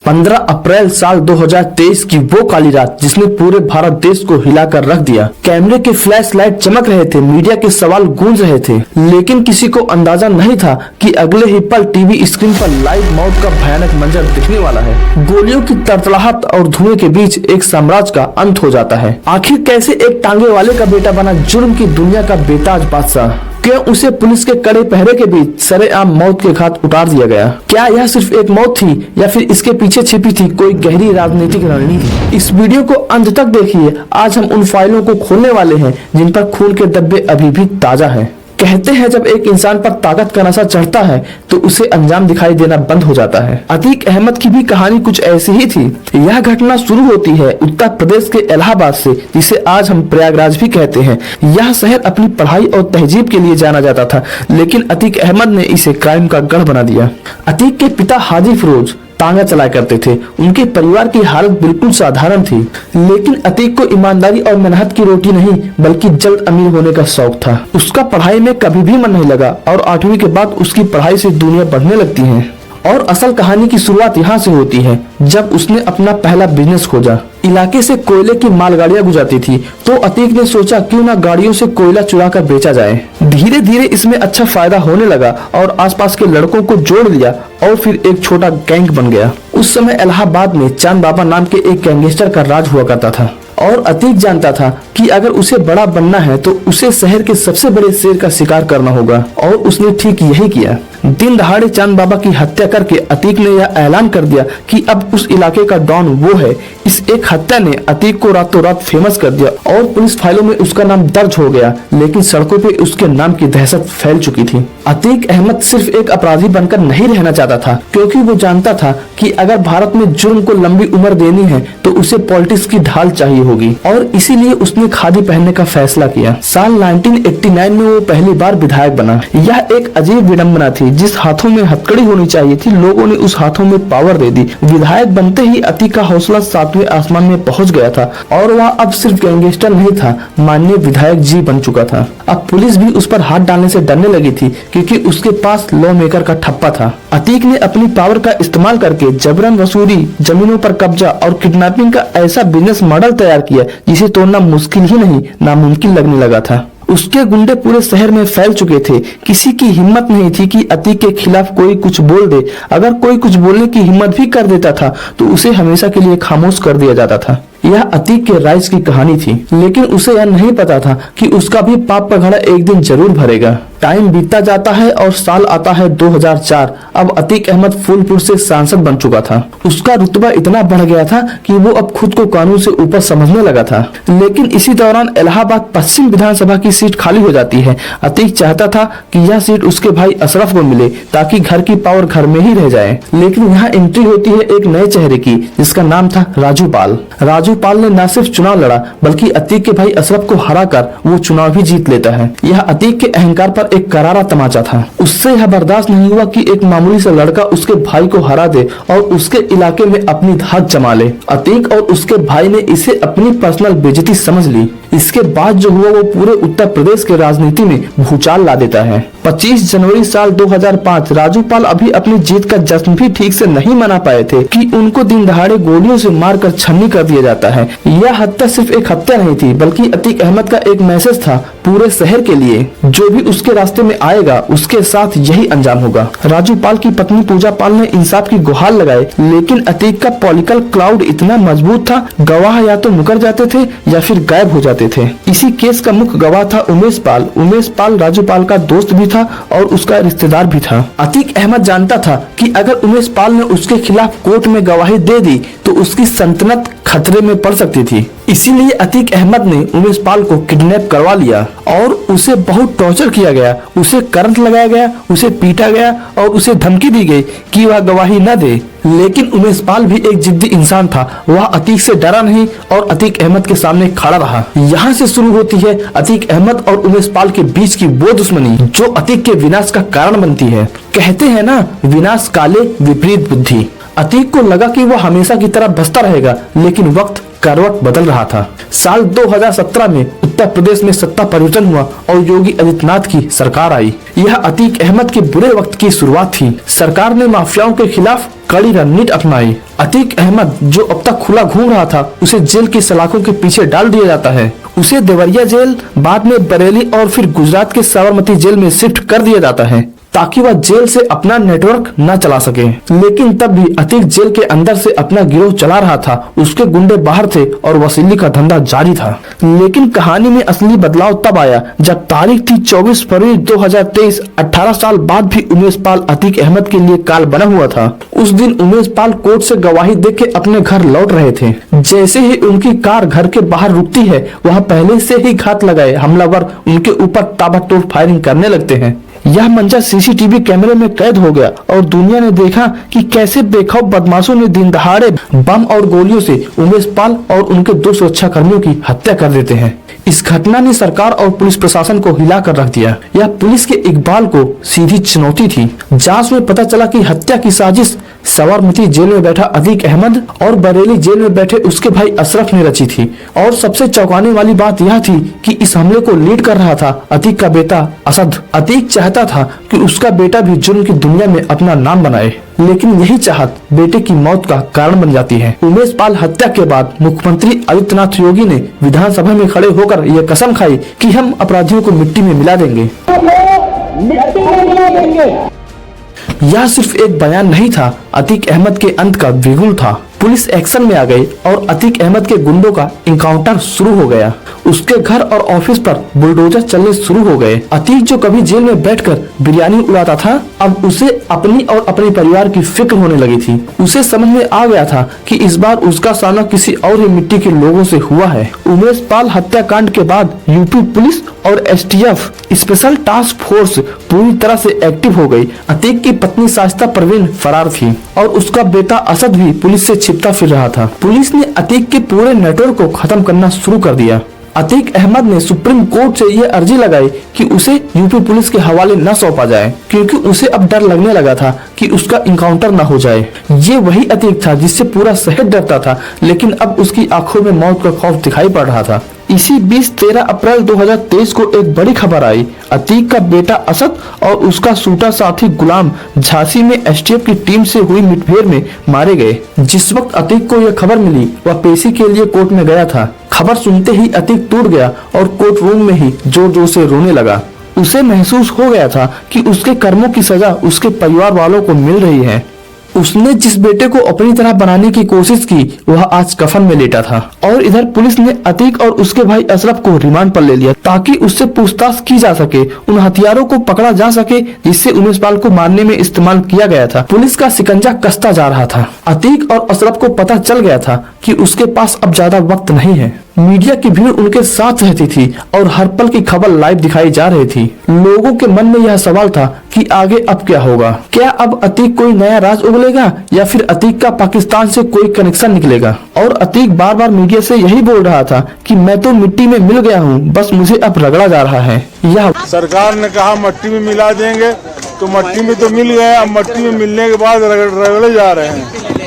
15 अप्रैल साल 2023 की वो काली रात जिसने पूरे भारत देश को हिलाकर रख दिया। कैमरे के फ्लैश लाइट चमक रहे थे, मीडिया के सवाल गूंज रहे थे, लेकिन किसी को अंदाजा नहीं था कि अगले ही पल टीवी स्क्रीन पर लाइव मौत का भयानक मंजर दिखने वाला है। गोलियों की तड़तड़ाहट और धुएं के बीच एक साम्राज्य का अंत हो जाता है। आखिर कैसे एक टांगे वाले का बेटा बना जुर्म की दुनिया का बेताज बादशाह? क्यों उसे पुलिस के कड़े पहरे के बीच सरेआम मौत के घाट उतार दिया गया? क्या यह सिर्फ एक मौत थी या फिर इसके पीछे छिपी थी कोई गहरी राजनीतिक रणनीति? इस वीडियो को अंत तक देखिए। आज हम उन फाइलों को खोलने वाले हैं जिन पर खून के धब्बे अभी भी ताजा हैं। कहते हैं जब एक इंसान पर ताकत का नशा चढ़ता है तो उसे अंजाम दिखाई देना बंद हो जाता है। अतीक अहमद की भी कहानी कुछ ऐसी ही थी। यह घटना शुरू होती है उत्तर प्रदेश के इलाहाबाद से, जिसे आज हम प्रयागराज भी कहते हैं। यह शहर अपनी पढ़ाई और तहजीब के लिए जाना जाता था, लेकिन अतीक अहमद ने इसे क्राइम का गढ़ बना दिया। अतीक के पिता हाजी फिरोज तांगा चलाया करते थे। उनके परिवार की हालत बिल्कुल साधारण थी, लेकिन अतीक को ईमानदारी और मेहनत की रोटी नहीं बल्कि जल्द अमीर होने का शौक था। उसका पढ़ाई में कभी भी मन नहीं लगा और 8वीं के बाद उसकी पढ़ाई से दुनिया बढ़ने लगती है। और असल कहानी की शुरुआत यहाँ से होती है जब उसने अपना पहला बिजनेस खोजा। इलाके से कोयले की मालगाड़ियां गुजरती थी तो अतीक ने सोचा क्यों ना गाड़ियों से कोयला चुरा कर बेचा जाए। धीरे धीरे इसमें अच्छा फायदा होने लगा और आसपास के लड़कों को जोड़ लिया और फिर एक छोटा गैंग बन गया। उस समय इलाहाबाद में चांद बाबा नाम के एक गैंगस्टर का राज हुआ करता था और अतीक जानता था कि अगर उसे बड़ा बनना है तो उसे शहर के सबसे बड़े शेर का शिकार करना होगा, और उसने ठीक यही किया। दिन दहाड़े चांद बाबा की हत्या करके अतीक ने यह ऐलान कर दिया कि अब उस इलाके का डॉन वो है। इस एक हत्या ने अतीक को रातों रात फेमस कर दिया और पुलिस फाइलों में उसका नाम दर्ज हो गया, लेकिन सड़कों पे उसके नाम की दहशत फैल चुकी थी। अतीक अहमद सिर्फ एक अपराधी बनकर नहीं रहना चाहता था, क्योंकि वो जानता था कि अगर भारत में जुर्म को लंबी उम्र देनी है तो उसे पॉलिटिक्स की ढाल चाहिए होगी, और इसीलिए उसने खादी पहनने का फैसला किया। साल 1989 में वो पहली बार विधायक बना। यह एक अजीब विडंबना थी। जिस हाथों में हथकड़ी होनी चाहिए थी, लोगों ने उस हाथों में पावर दे दी। विधायक बनते ही अतीक का हौसला 7वें आसमान में पहुंच गया था और वह अब सिर्फ गैंगस्टर नहीं था, माननीय विधायक जी बन चुका था। अब पुलिस भी उस पर हाथ डालने से डरने लगी थी, क्योंकि उसके पास लॉ मेकर का ठप्पा था। अतीक ने अपनी पावर का इस्तेमाल करके जबरन वसूली, जमीनों पर कब्जा और किडनैपिंग का ऐसा बिजनेस मॉडल तैयार किया जिसे तोड़ना मुश्किल ही नहीं नामुमकिन लगने लगा था। उसके गुंडे पूरे शहर में फैल चुके थे। किसी की हिम्मत नहीं थी कि अतीक के खिलाफ कोई कुछ बोल दे। अगर कोई कुछ बोलने की हिम्मत भी कर देता था तो उसे हमेशा के लिए खामोश कर दिया जाता था। यह अतीक के राइज की कहानी थी, लेकिन उसे यह नहीं पता था कि उसका भी पाप का घड़ा एक दिन जरूर भरेगा। टाइम बीतता जाता है और साल आता है 2004। अब अतीक अहमद फूलपुर से सांसद बन चुका था। उसका रुतबा इतना बढ़ गया था कि वो अब खुद को कानून से ऊपर समझने लगा था। लेकिन इसी दौरान इलाहाबाद पश्चिम विधानसभा की सीट खाली हो जाती है। अतीक चाहता था कि यह सीट उसके भाई अशरफ को मिले ताकि घर की पावर घर में ही रह जाए। लेकिन यहाँ एंट्री होती है एक नए चेहरे की, जिसका नाम था राजू पाल। राजू पाल ने न सिर्फ चुनाव लड़ा बल्कि अतीक के भाई अशरफ को हराकर वो चुनाव भी जीत लेता है। यह अतीक के अहंकार पर एक करारा तमाचा था। उससे यह बर्दाश्त नहीं हुआ कि एक मामूली सा लड़का उसके भाई को हरा दे और उसके इलाके में अपनी धाक जमा ले। अतीक और उसके भाई ने इसे अपनी पर्सनल बेइज्जती समझ ली। इसके बाद जो हुआ वो पूरे उत्तर प्रदेश के राजनीति में भूचाल ला देता है। 25 जनवरी साल 2005 राजू पाल अभी अपनी जीत का जश्न भी ठीक से नहीं मना पाए थे कि उनको दिन दहाड़े गोलियों से मारकर छन्नी कर दिया जाता है। यह हत्या सिर्फ एक हत्या नहीं थी बल्कि अतीक अहमद का एक मैसेज था पूरे शहर के लिए। जो भी उसके रास्ते में आएगा उसके साथ यही अंजाम होगा। राजू पाल की पत्नी पूजा पाल ने इंसाफ की गुहार लगाई, लेकिन अतीक का पॉलिटिकल क्लाउड इतना मजबूत था, गवाह या तो मुकर जाते थे या फिर गायब हो जाते थे। इसी केस का मुख्य गवाह था उमेश पाल। उमेश पाल राजू पाल का दोस्त भी था और उसका रिश्तेदार भी था। अतीक अहमद जानता था कि अगर उमेश पाल ने उसके खिलाफ कोर्ट में गवाही दे दी तो उसकी सल्तनत खतरे में पड़ सकती थी। इसीलिए अतीक अहमद ने उमेश पाल को किडनैप करवा लिया और उसे बहुत टॉर्चर किया गया। उसे करंट लगाया गया, उसे पीटा गया और उसे धमकी दी गई कि वह गवाही न दे। लेकिन उमेश पाल भी एक जिद्दी इंसान था। वह अतीक से डरा नहीं और अतीक अहमद के सामने खड़ा रहा। यहाँ से शुरू होती है अतीक अहमद और उमेश पाल के बीच की वो दुश्मनी जो अतीक के विनाश का कारण बनती है। कहते हैं ना, विनाश काले विपरीत बुद्धि। अतीक को लगा कि वो हमेशा की तरह बसता रहेगा, लेकिन वक्त करवट बदल रहा था। साल 2017 में उत्तर प्रदेश में सत्ता परिवर्तन हुआ और योगी आदित्यनाथ की सरकार आई। यह अतीक अहमद के बुरे वक्त की शुरुआत थी। सरकार ने माफियाओं के खिलाफ कड़ी रणनीति अपनाई। अतीक अहमद जो अब तक खुला घूम रहा था, उसे जेल की सलाखों के पीछे डाल दिया जाता है। उसे देवरिया जेल, बाद में बरेली और फिर गुजरात के साबरमती जेल में शिफ्ट कर दिया जाता है ताकि वह जेल से अपना नेटवर्क न चला सके। लेकिन तब भी अतीक जेल के अंदर से अपना गिरोह चला रहा था। उसके गुंडे बाहर थे और वसूली का धंधा जारी था। लेकिन कहानी में असली बदलाव तब आया जब तारीख थी 24 फरवरी 2023। 18 साल बाद भी उमेश पाल अतीक अहमद के लिए काल बना हुआ था। उस दिन उमेश पाल कोर्ट से गवाही देके अपने घर लौट रहे थे। जैसे ही उनकी कार घर के बाहर रुकती है, वहाँ पहले से ही घात लगाए हमलावर उनके ऊपर ताबड़तोड़ फायरिंग करने लगते हैं। यह मंजर सीसीटीवी कैमरे में कैद हो गया और दुनिया ने देखा कि कैसे बेखौफ बदमाशों ने दिन दहाड़े बम और गोलियों से उमेश पाल और उनके 2 सुरक्षा कर्मियों की हत्या कर देते हैं। इस घटना ने सरकार और पुलिस प्रशासन को हिला कर रख दिया। यह पुलिस के इकबाल को सीधी चुनौती थी। जांच में पता चला कि हत्या की साजिश साबरमती जेल में बैठा अतीक अहमद और बरेली जेल में बैठे उसके भाई अशरफ ने रची थी। और सबसे चौंकाने वाली बात यह थी कि इस हमले को लीड कर रहा था अतीक का बेटा असद। अतीक चाहता था कि उसका बेटा भी जुर्म की दुनिया में अपना नाम बनाए, लेकिन यही चाहत बेटे की मौत का कारण बन जाती है। उमेश पाल हत्या के बाद मुख्यमंत्री आदित्यनाथ योगी ने विधानसभा में खड़े होकर यह कसम खाई कि हम अपराधियों को मिट्टी में मिला देंगे। यह सिर्फ एक बयान नहीं था, अतीक अहमद के अंत का बिगुल था। पुलिस एक्शन में आ गई और अतीक अहमद के गुंडों का इनकाउंटर शुरू हो गया। उसके घर और ऑफिस पर बुलडोजर चलने शुरू हो गए। अतीक जो कभी जेल में बैठकर बिरयानी उड़ाता था, अब उसे अपनी और अपने परिवार की फिक्र होने लगी थी। उसे समझ में आ गया था कि इस बार उसका सामना किसी और ही मिट्टी के लोगों से हुआ है। उमेश पाल हत्याकांड के बाद यूपी पुलिस और एसटीएफ स्पेशल टास्क फोर्स पूरी तरह से एक्टिव हो गई। अतीक की पत्नी शाइस्ता परवीन फरार थी और उसका बेटा असद भी पुलिस से छिपता फिर रहा था। पुलिस ने अतीक के पूरे नेटवर्क को खत्म करना शुरू कर दिया। अतीक अहमद ने सुप्रीम कोर्ट से यह अर्जी लगाई कि उसे यूपी पुलिस के हवाले न सौंपा जाए, क्योंकि उसे अब डर लगने लगा था कि उसका इनकाउंटर न हो जाए। ये वही अतीक था जिससे पूरा शहर डरता था, लेकिन अब उसकी आंखों में मौत का खौफ दिखाई पड़ रहा था। इसी 13 अप्रैल 2023 को एक बड़ी खबर आई। अतीक का बेटा असद और उसका सूटा साथी गुलाम झांसी में एसटीएफ की टीम से हुई मुठभेड़ में मारे गए। जिस वक्त अतीक को यह खबर मिली, वह पेशी के लिए कोर्ट में गया था। खबर सुनते ही अतीक टूट गया और कोर्ट रूम में ही जोर जोर से रोने लगा। उसे महसूस हो गया था कि उसके कर्मों की सजा उसके परिवार वालों को मिल रही है। उसने जिस बेटे को अपनी तरह बनाने की कोशिश की, वह आज कफन में लेटा था। और इधर पुलिस ने अतीक और उसके भाई अशरफ को रिमांड पर ले लिया ताकि उससे पूछताछ की जा सके, उन हथियारों को पकड़ा जा सके जिससे उमेश पाल को मारने में इस्तेमाल किया गया था। पुलिस का शिकंजा कसता जा रहा था। अतीक और अशरफ को पता चल गया था कि उसके पास अब ज्यादा वक्त नहीं है। मीडिया की भीड़ उनके साथ रहती थी और हर पल की खबर लाइव दिखाई जा रही थी। लोगों के मन में यह सवाल था कि आगे अब क्या होगा। क्या अब अतीक कोई नया राज उगलेगा या फिर अतीक का पाकिस्तान से कोई कनेक्शन निकलेगा। और अतीक बार बार मीडिया से यही बोल रहा था कि मैं तो मिट्टी में मिल गया हूँ, बस मुझे अब रगड़ा जा रहा है। यह सरकार ने कहा मट्टी में मिला देंगे, तो मट्टी में तो मिल गए। अब मट्टी में मिलने के बाद रगड़े जा रहे हैं।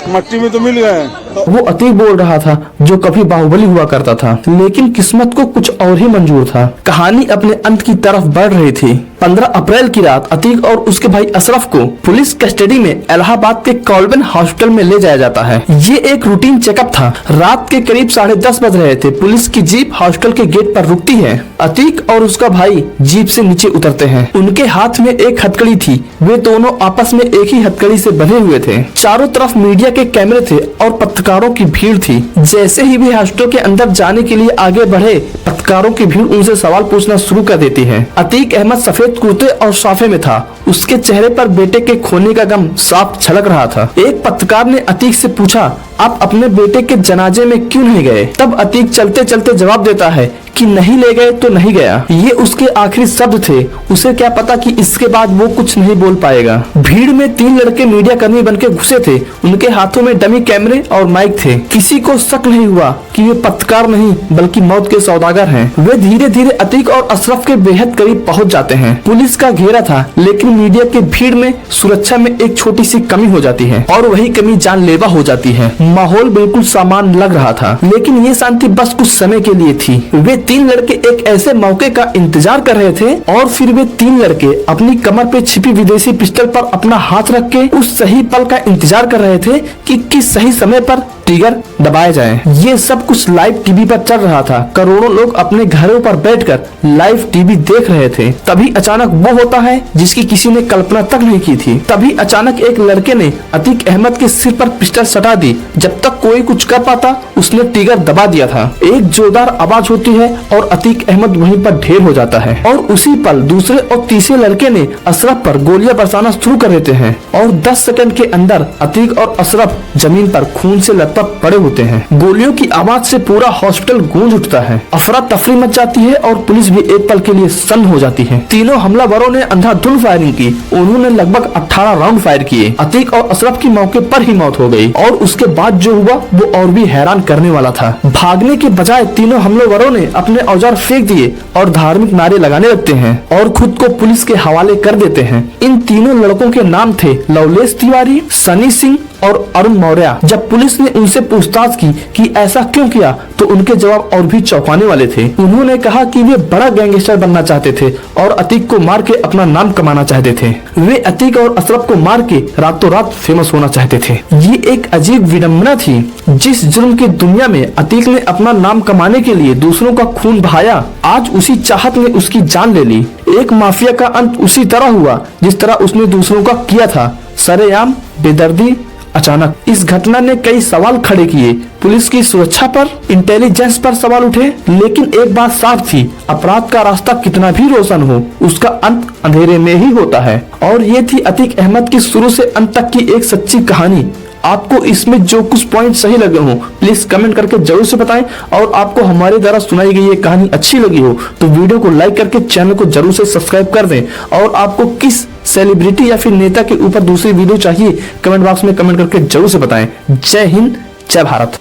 मट्टी में तो मिल गए। वो अतीक बोल रहा था जो कभी बाहुबली हुआ करता था, लेकिन किस्मत को कुछ और ही मंजूर था। कहानी अपने अंत की तरफ बढ़ रही थी। 15 अप्रैल की रात अतीक और उसके भाई अशरफ को पुलिस कस्टडी में इलाहाबाद के कॉल्बन हॉस्पिटल में ले जाया जाता है। ये एक रूटीन चेकअप था। रात के करीब 10:30 बज रहे थे। पुलिस की जीप हॉस्पिटल के गेट पर रुकती है। अतीक और उसका भाई जीप से नीचे उतरते हैं। उनके हाथ में एक हथकड़ी थी। वे दोनों आपस में एक ही हथकड़ी से बंधे हुए थे। चारों तरफ मीडिया के कैमरे थे और पत्रकारों की भीड़ थी। जैसे ही वे हॉस्पिटल के अंदर जाने के लिए आगे बढ़े, पत्रकारों की भीड़ उनसे सवाल पूछना शुरू कर देती है। अतीक अहमद सफेद कुर्ते और साफे में था। उसके चेहरे पर बेटे के खोने का गम साफ झलक रहा था। एक पत्रकार ने अतीक से पूछा, आप अपने बेटे के जनाजे में क्यों नहीं गए। तब अतीक चलते चलते जवाब देता है कि नहीं ले गए तो नहीं गया। ये उसके आखिरी शब्द थे। उसे क्या पता कि इसके बाद वो कुछ नहीं बोल पाएगा। भीड़ में 3 लड़के मीडिया कर्मी बनके घुसे थे। उनके हाथों में डमी कैमरे और माइक थे। किसी को शक नहीं हुआ कि वे पत्रकार नहीं बल्कि मौत के सौदागर हैं। वे धीरे धीरे अतीक और अशरफ के बेहद करीब पहुंच जाते हैं। पुलिस का घेरा था, लेकिन मीडिया के भीड़ में सुरक्षा में एक छोटी सी कमी हो जाती है और वही कमी जानलेवा हो जाती है। माहौल बिल्कुल सामान्य लग रहा था, लेकिन ये शांति बस कुछ समय के लिए थी। वे 3 लड़के एक ऐसे मौके का इंतजार कर रहे थे और फिर वे 3 लड़के अपनी कमर पे छिपी विदेशी पिस्टल पर अपना हाथ रख के उस सही पल का इंतजार कर रहे थे कि किस सही समय पर ट्रिगर दबाया जाए। ये सब कुछ लाइव टीवी पर चल रहा था। करोड़ों लोग अपने घरों पर बैठकर लाइव टीवी देख रहे थे। तभी अचानक वो होता है जिसकी किसी ने कल्पना तक नहीं की थी। तभी अचानक एक लड़के ने अतीक अहमद के सिर पर पिस्टल सटा दी। जब तक कोई कुछ कर पाता उसने ट्रिगर दबा दिया था। एक जोरदार आवाज होती है और अतीक अहमद वहीं पर ढेर हो जाता है और उसी पल दूसरे और तीसरे लड़के ने अशरफ पर गोलियां बरसाना शुरू कर देते हैं और 10 सेकंड के अंदर अतीक और अशरफ जमीन पर खून से लथपथ पड़े होते हैं। गोलियों की आवाज से पूरा हॉस्पिटल गूंज उठता है। अफरा तफरी मच जाती है और पुलिस भी एक पल के लिए सन्न हो जाती है। तीनों हमलावरों ने अंधाधुंध फायरिंग की। उन्होंने लगभग 18 राउंड फायर किए। अतीक और अशरफ की मौके पर ही मौत हो गई और उसके बाद जो हुआ वो और भी हैरान करने वाला था। भागने के बजाय तीनों हमलावरों ने अपने औजार फेंक दिए और धार्मिक नारे लगाने लगते हैं और खुद को पुलिस के हवाले कर देते हैं। इन तीनों लड़कों के नाम थे लवलेश तिवारी, सनी सिंह और अरुण मौर्य। जब पुलिस ने उनसे पूछताछ की कि ऐसा क्यों किया तो उनके जवाब और भी चौंकाने वाले थे। उन्होंने कहा कि वे बड़ा गैंगस्टर बनना चाहते थे और अतीक को मार के अपना नाम कमाना चाहते थे। वे अतीक और अशरफ को मार के रातों रात फेमस होना चाहते थे। ये एक अजीब विडंबना थी। जिस जुर्म की दुनिया में अतीक ने अपना नाम कमाने के लिए दूसरों का खून बहाया, आज उसी चाहत ने उसकी जान ले ली। एक माफिया का अंत उसी तरह हुआ जिस तरह उसने दूसरों का किया था, सरेआम, बेदर्दी, अचानक। इस घटना ने कई सवाल खड़े किए। पुलिस की सुरक्षा पर, इंटेलिजेंस पर सवाल उठे, लेकिन एक बात साफ थी, अपराध का रास्ता कितना भी रोशन हो, उसका अंत अंधेरे में ही होता है। और ये थी अतीक अहमद की शुरू से अंत तक की एक सच्ची कहानी। आपको इसमें जो कुछ पॉइंट सही लगे हो प्लीज कमेंट करके जरूर से बताएं और आपको हमारे द्वारा सुनाई गई ये कहानी अच्छी लगी हो तो वीडियो को लाइक करके चैनल को जरूर से सब्सक्राइब कर दें। और आपको किस सेलिब्रिटी या फिर नेता के ऊपर दूसरी वीडियो चाहिए कमेंट बॉक्स में कमेंट करके जरूर से बताएं। जय हिंद, जय भारत।